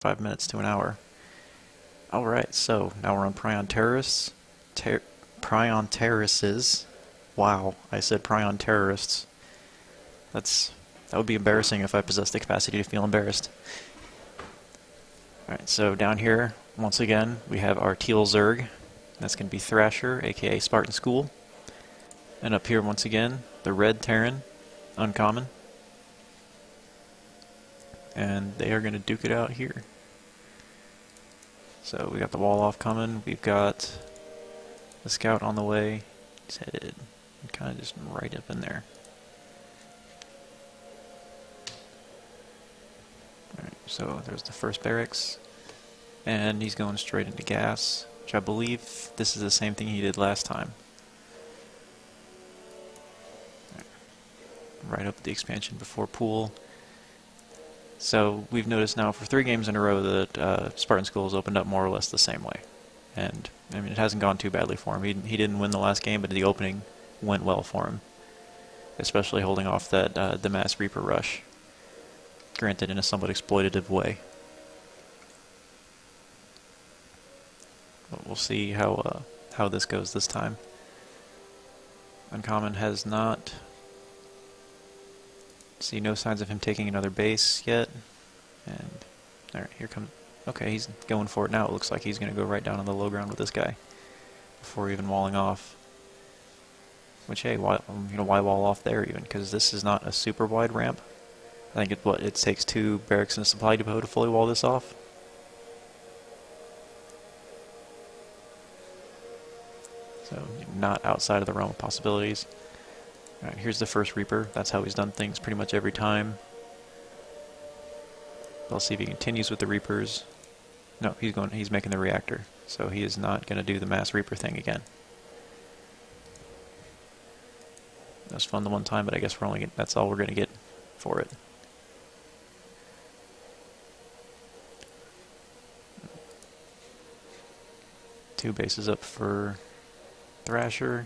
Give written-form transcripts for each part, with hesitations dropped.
5 minutes to an hour. Alright, so now we're on Prion Terrorists. Prion Terraces. Wow, I said Prion Terrorists. That would be embarrassing if I possessed the capacity to feel embarrassed. Alright, so down here, once again, we have our Teal Zerg. That's going to be Thrasher, aka Spartan School. And up here, once again, the Red Terran, Uncommon. And they are going to duke it out here. So we got the wall off coming. We've got the scout on the way. He's headed kind of just right up in there. Alright, so there's the first barracks. And he's going straight into gas, which I believe this is the same thing he did last time. Right up at the expansion before pool. So we've noticed now for 3 games in a row that Spartan School has opened up more or less the same way. And, I mean, it hasn't gone too badly for him. He didn't win the last game, but the opening went well for him. Especially holding off that the Mass Reaper rush. Granted, in a somewhat exploitative way. But we'll see how this goes this time. Uncommon has not... See no signs of him taking another base yet. And, alright, here comes... Okay, he's going for it now. It looks like he's going to go right down on the low ground with this guy. Before even walling off. Which, hey, why wall off there even? Because this is not a super wide ramp. I think it takes 2 barracks and a supply depot to fully wall this off. So, not outside of the realm of possibilities. Alright, here's the first Reaper. That's how he's done things pretty much every time. We'll see if he continues with the Reapers. No, he's making the reactor. So he is not going to do the Mass Reaper thing again. That was fun the one time, but I guess that's all we're going to get for it. Two bases up for Thrasher.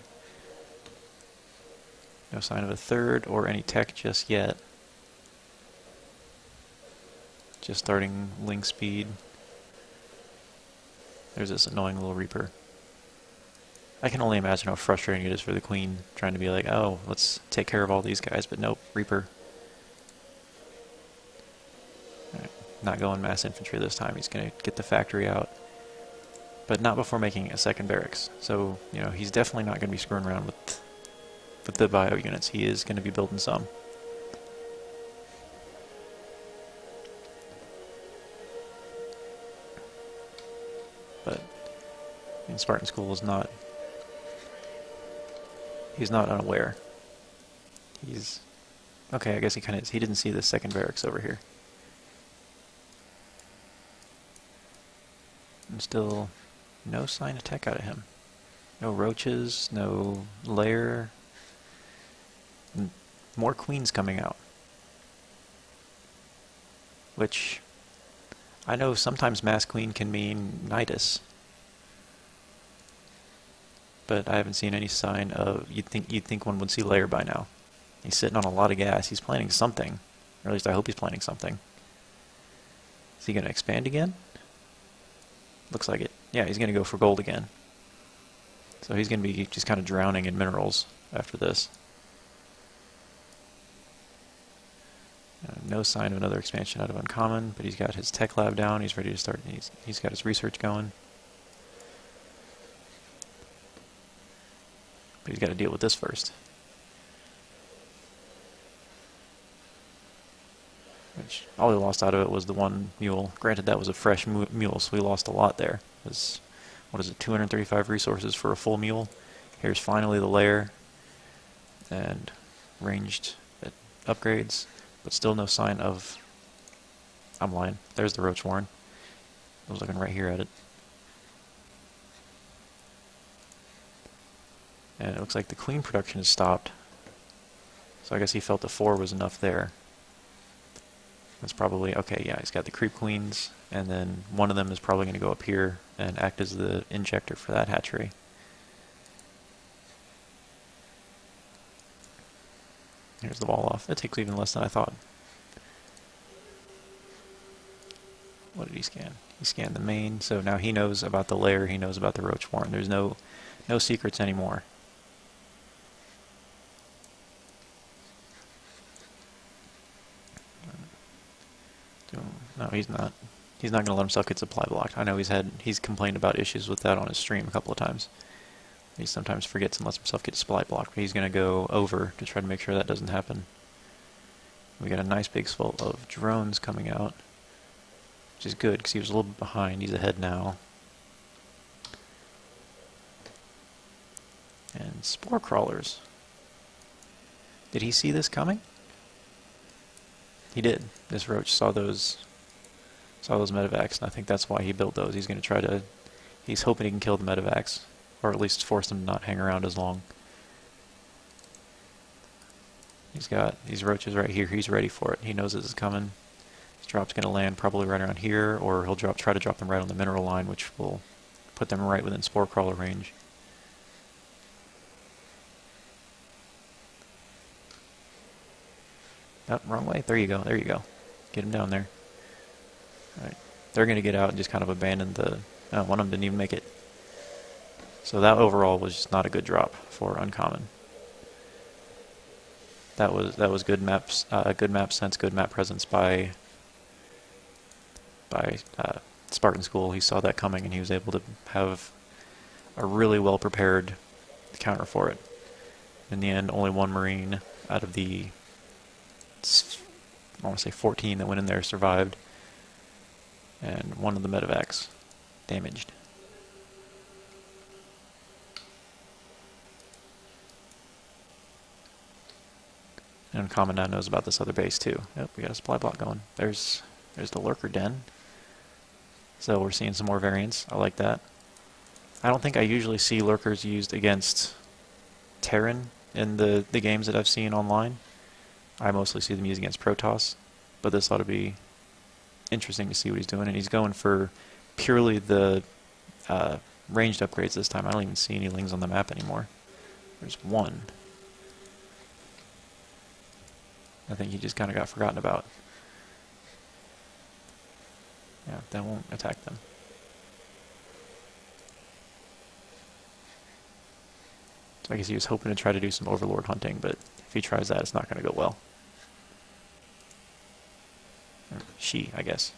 No sign of a third or any tech just yet. Just starting link speed. There's this annoying little Reaper. I can only imagine how frustrating it is for the Queen trying to be like, oh, let's take care of all these guys, but nope, Reaper. Right, not going mass infantry this time. He's going to get the factory out. But not before making a second barracks. So, he's definitely not going to be screwing around with the bio units. He is going to be building some. But Spartan School is not... He's not unaware. He's... Okay, I guess he kind of... He didn't see the second barracks over here. And still no sign of tech out of him. No roaches, no lair... More queens coming out. Which, I know sometimes mass queen can mean nidus. But I haven't seen any sign of, you'd think one would see lair by now. He's sitting on a lot of gas. He's planning something. Or at least I hope he's planning something. Is he going to expand again? Looks like it. Yeah, he's going to go for gold again. So he's going to be just kind of drowning in minerals after this. No sign of another expansion out of Uncommon, but he's got his tech lab down. He's ready to start. He's got his research going. But he's got to deal with this first. Which, all he lost out of it was the one mule. Granted, that was a fresh mule, so we lost a lot there. It was, what is it, 235 resources for a full mule. Here's finally the lair. And ranged upgrades. But still no sign of... I'm lying. There's the Roach Warren. I was looking right here at it. And it looks like the Queen production has stopped. So I guess he felt the 4 was enough there. That's probably... Okay, yeah, he's got the Creep Queens. And then one of them is probably going to go up here and act as the injector for that hatchery. Here's the wall off. It takes even less than I thought. What did he scan? He scanned the main, so now he knows about the lair, he knows about the roach warren. There's no secrets anymore. No, he's not. He's not going to let himself get supply blocked. I know he's complained about issues with that on his stream a couple of times. He sometimes forgets and lets himself get supply blocked, but he's going to go over to try to make sure that doesn't happen. We got a nice big full of drones coming out, which is good because he was a little bit behind. He's ahead now. And spore crawlers. Did he see this coming? He did. This roach saw those medevacs, and I think that's why he built those. He's going to try to... He's hoping he can kill the medevacs, or at least force them to not hang around as long. He's got these roaches right here. He's ready for it. He knows this is coming. His drop's going to land probably right around here, or he'll try to drop them right on the mineral line, which will put them right within spore crawler range. Oh, wrong way. There you go. There you go. Get him down there. Alright. They're going to get out and just kind of abandon the... Oh, one of them didn't even make it. So that overall was just not a good drop for Uncommon. That was good maps, good map sense, good map presence by Spartan School. He saw that coming and he was able to have a really well prepared counter for it. In the end, only one Marine out of the, I want to say 14 that went in there survived, and one of the medevacs damaged. And Uncommon now knows about this other base too. Yep, we got a supply block going. There's the lurker den. So we're seeing some more variants. I like that. I don't think I usually see lurkers used against Terran in the games that I've seen online. I mostly see them used against Protoss, but this ought to be interesting to see what he's doing. And he's going for purely the ranged upgrades this time. I don't even see any lings on the map anymore. There's one. I think he just kind of got forgotten about. Yeah, that won't attack them. So I guess he was hoping to try to do some Overlord hunting, but if he tries that, it's not going to go well. Or she, I guess.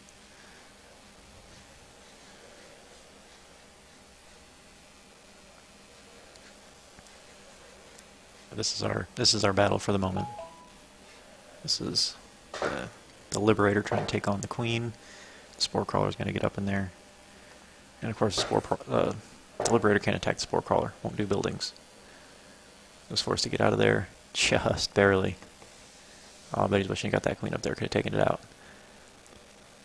This is our battle for the moment. This is the Liberator trying to take on the Queen. The Spore Crawler is going to get up in there. And of course the Liberator can't attack the Spore Crawler. Won't do buildings. Was forced to get out of there just barely. Oh, but he's wishing he got that Queen up there. Could have taken it out.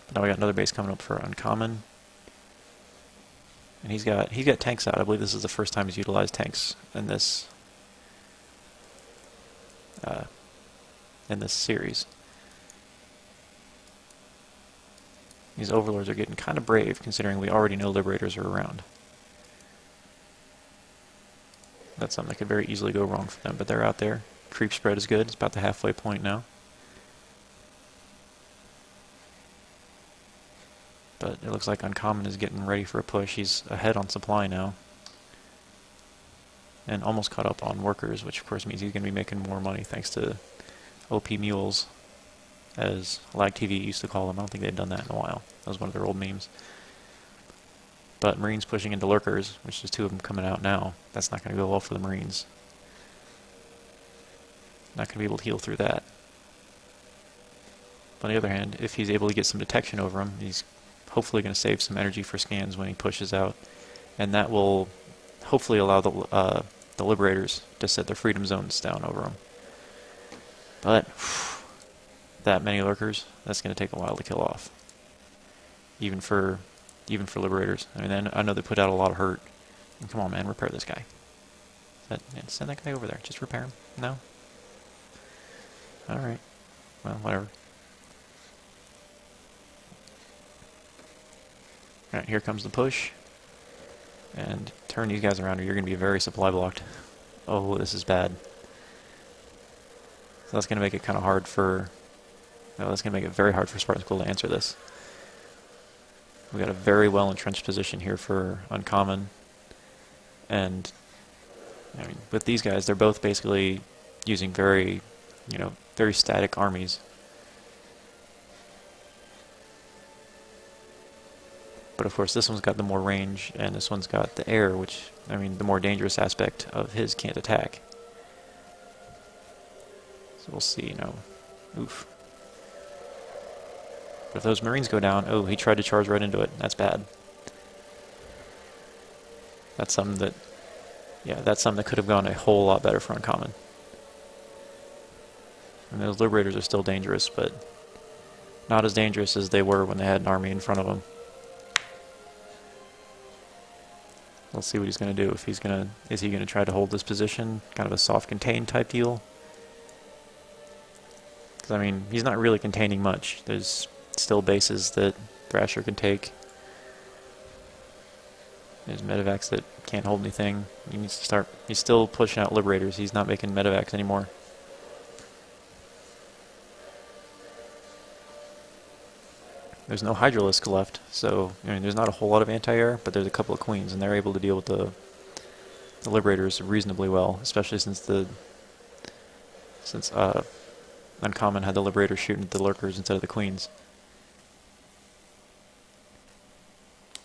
But now we got another base coming up for Uncommon. And he's got tanks out. I believe this is the first time he's utilized tanks in this series. These Overlords are getting kind of brave, considering we already know Liberators are around. That's something that could very easily go wrong for them, but they're out there. Creep spread is good. It's about the halfway point now. But it looks like Uncommon is getting ready for a push. He's ahead on supply now. And almost caught up on workers, which of course means he's going to be making more money thanks to OP mules, as Lag TV used to call them. I don't think they've done that in a while. That was one of their old memes. But Marines pushing into lurkers, which is two of them coming out now. That's not going to go well for the Marines. Not going to be able to heal through that. But on the other hand, if he's able to get some detection over him, he's hopefully going to save some energy for scans when he pushes out. And that will hopefully allow the Liberators to set their freedom zones down over him. But that many lurkers, that's going to take a while to kill off. Even for Liberators. I mean, I know they put out a lot of hurt. And come on, man, repair this guy. Send that guy over there. Just repair him. No? Alright. Well, whatever. Alright, here comes the push. And turn these guys around or you're going to be very supply blocked. Oh, this is bad. So that's going to make it kind of hard for... No, that's going to make it very hard for Spartan School to answer this. We got a very well entrenched position here for uncommon, and I mean, with these guys, they're both basically using very, very static armies. But of course, this one's got the more range, and this one's got the air, which, I mean, the more dangerous aspect of his can't attack. So we'll see, oof. But if those Marines go down, oh, he tried to charge right into it. That's bad. That's something that, that's something that could have gone a whole lot better for uncommon. And those Liberators are still dangerous, but not as dangerous as they were when they had an army in front of them. Let's see what he's going to do. Is he going to try to hold this position? Kind of a soft contain type deal? Because, I mean, he's not really containing much. There's still bases that Thrasher can take. There's medevacs that can't hold anything. He needs to start. He's still pushing out Liberators. He's not making medevacs anymore. There's no Hydralisk left, so I mean, there's not a whole lot of anti-air, but there's a couple of Queens, and they're able to deal with the Liberators reasonably well, especially since Uncommon had the Liberators shooting at the Lurkers instead of the Queens.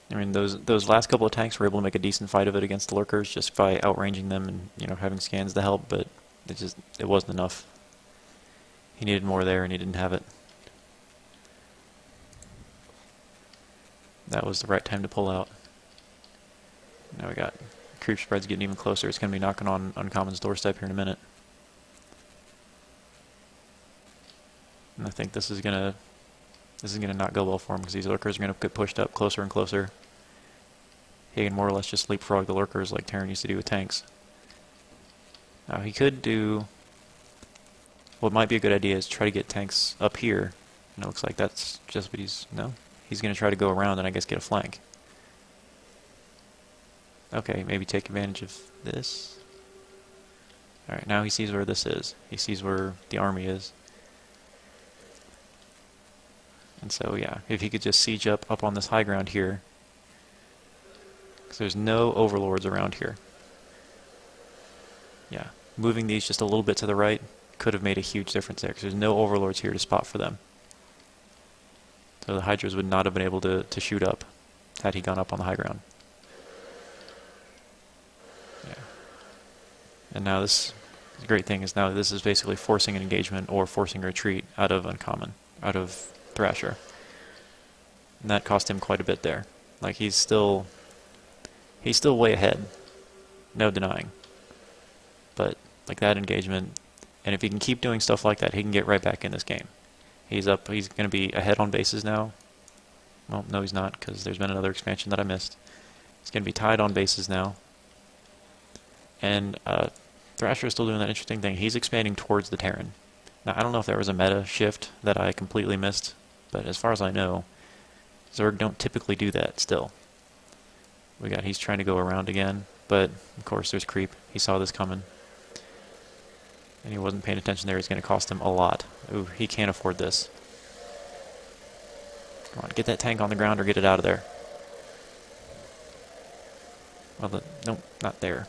I mean, those last couple of tanks were able to make a decent fight of it against the Lurkers just by outranging them and having scans to help, but it wasn't enough. He needed more there, and he didn't have it. That was the right time to pull out. Now we got creep spreads getting even closer. It's going to be knocking on Uncommon's doorstep here in a minute. And I think this is gonna not go well for him because these Lurkers are going to get pushed up closer and closer. He can more or less just leapfrog the Lurkers like Terran used to do with tanks. Now he could do what might be a good idea is try to get tanks up here. And it looks like that's just what he's going to try to go around and I guess get a flank. Okay, maybe take advantage of this. Alright, now he sees where this is. He sees where the army is. And so, yeah, if he could just siege up on this high ground here. Because there's no overlords around here. Yeah, moving these just a little bit to the right could have made a huge difference there. Because there's no overlords here to spot for them. So the Hydras would not have been able to shoot up had he gone up on the high ground. Yeah. And now the great thing is now this is basically forcing an engagement or forcing a retreat out of Uncommon, out of Thrasher. And that cost him quite a bit there. Like he's still way ahead. No denying. But like that engagement, and if he can keep doing stuff like that, he can get right back in this game. He's up. He's going to be ahead on bases now. Well, no, he's not, because there's been another expansion that I missed. He's going to be tied on bases now. And Thrasher is still doing that interesting thing. He's expanding towards the Terran. Now, I don't know if there was a meta shift that I completely missed, but as far as I know, Zerg don't typically do that still. He's trying to go around again, but of course there's creep. He saw this coming. And he wasn't paying attention there. It's going to cost him a lot. Ooh, he can't afford this. Come on, get that tank on the ground or get it out of there. Well, nope, not there.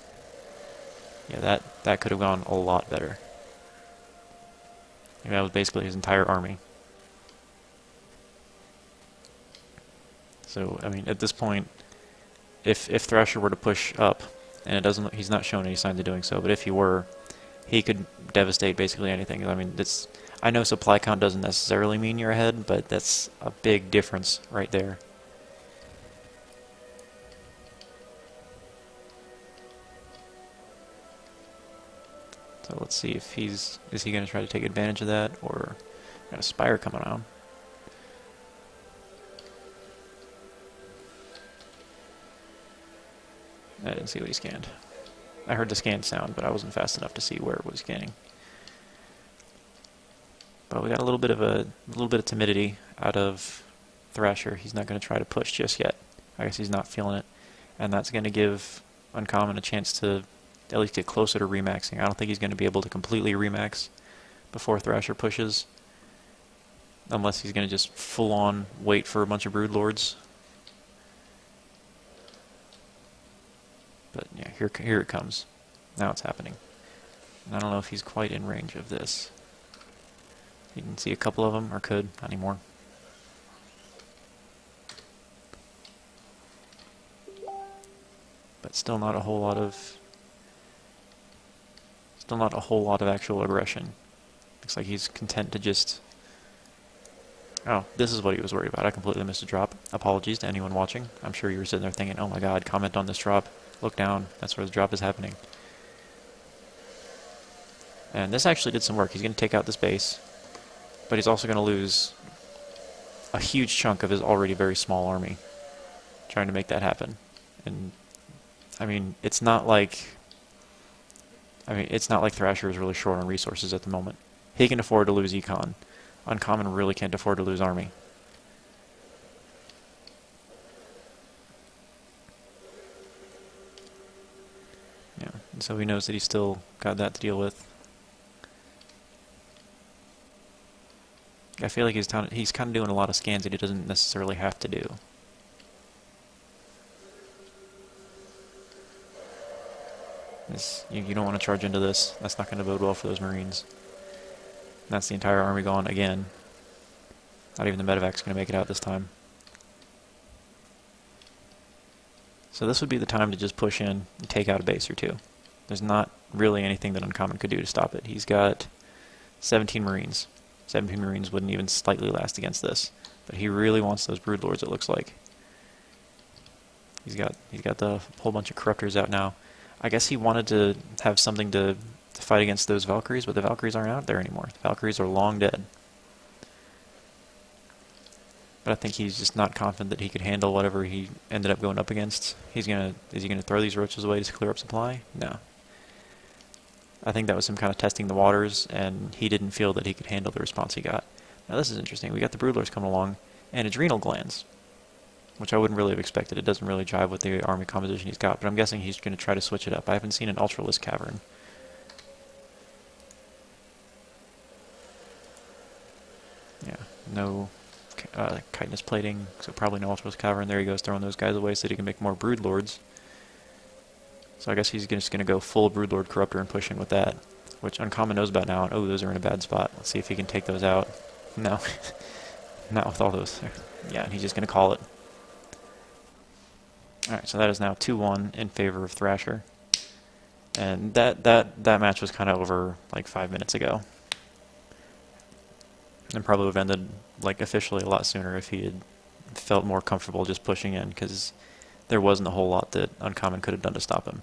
Yeah, that could have gone a lot better. That was basically his entire army. So, I mean, at this point, if Thrasher were to push up, and he's not shown any signs of doing so, but if he were, he could devastate basically anything. I mean, I know supply count doesn't necessarily mean you're ahead, but that's a big difference right there. So let's see if is he going to try to take advantage of that, or got a Spire coming on. I didn't see what he scanned. I heard the scan sound, but I wasn't fast enough to see where it was scanning. But we got a little bit of timidity out of Thrasher. He's not going to try to push just yet. I guess he's not feeling it, and that's going to give Uncommon a chance to at least get closer to remaxing. I don't think he's going to be able to completely remax before Thrasher pushes, unless he's going to just full-on wait for a bunch of Broodlords. But yeah, here it comes. Now it's happening. And I don't know if he's quite in range of this. You can see a couple of them, or could, not anymore. But still not a whole lot of actual aggression. Looks like he's content to just... Oh, this is what he was worried about. I completely missed a drop. Apologies to anyone watching. I'm sure you were sitting there thinking, oh my god, comment on this drop. Look down. That's where the drop is happening. And this actually did some work. He's going to take out this base, but he's also going to lose a huge chunk of his already very small army trying to make that happen. And, I mean, it's not like Thrasher is really short on resources at the moment. He can afford to lose econ. Uncommon really can't afford to lose army. Yeah, and so he knows that he's still got that to deal with. I feel like he's kind of doing a lot of scans that he doesn't necessarily have to do. You don't want to charge into this. That's not going to bode well for those Marines. That's the entire army gone again. Not even the medevac's going to make it out this time. So this would be the time to just push in and take out a base or two. There's not really anything that Uncommon could do to stop it. He's got 17 Marines. 17 Marines wouldn't even slightly last against this. But he really wants those Broodlords, it looks like. He's got the whole bunch of Corruptors out now. I guess he wanted to have something to fight against those Valkyries, but the Valkyries aren't out there anymore. The Valkyries are long dead. But I think he's just not confident that he could handle whatever he ended up going up against. Is he gonna throw these roaches away to clear up supply? No. I think that was him kind of testing the waters, and he didn't feel that he could handle the response he got. Now this is interesting. We got the Broodlords coming along, and adrenal glands, which I wouldn't really have expected. It doesn't really jive with the army composition he's got, but I'm guessing he's going to try to switch it up. I haven't seen an Ultralisk Cavern. Yeah, no chitinous plating, so probably no Ultralisk Cavern. There he goes, throwing those guys away so that he can make more Broodlords. So I guess he's just going to go full Broodlord Corruptor and push in with that, which Uncommon knows about now. And, oh, those are in a bad spot. Let's see if he can take those out. No. Not with all those. Yeah, and he's just going to call it. Alright, so that is now 2-1 in favor of Thrasher. And that match was kind of over like 5 minutes ago. And probably would have ended like officially a lot sooner if he had felt more comfortable just pushing in, because there wasn't a whole lot that Uncommon could have done to stop him.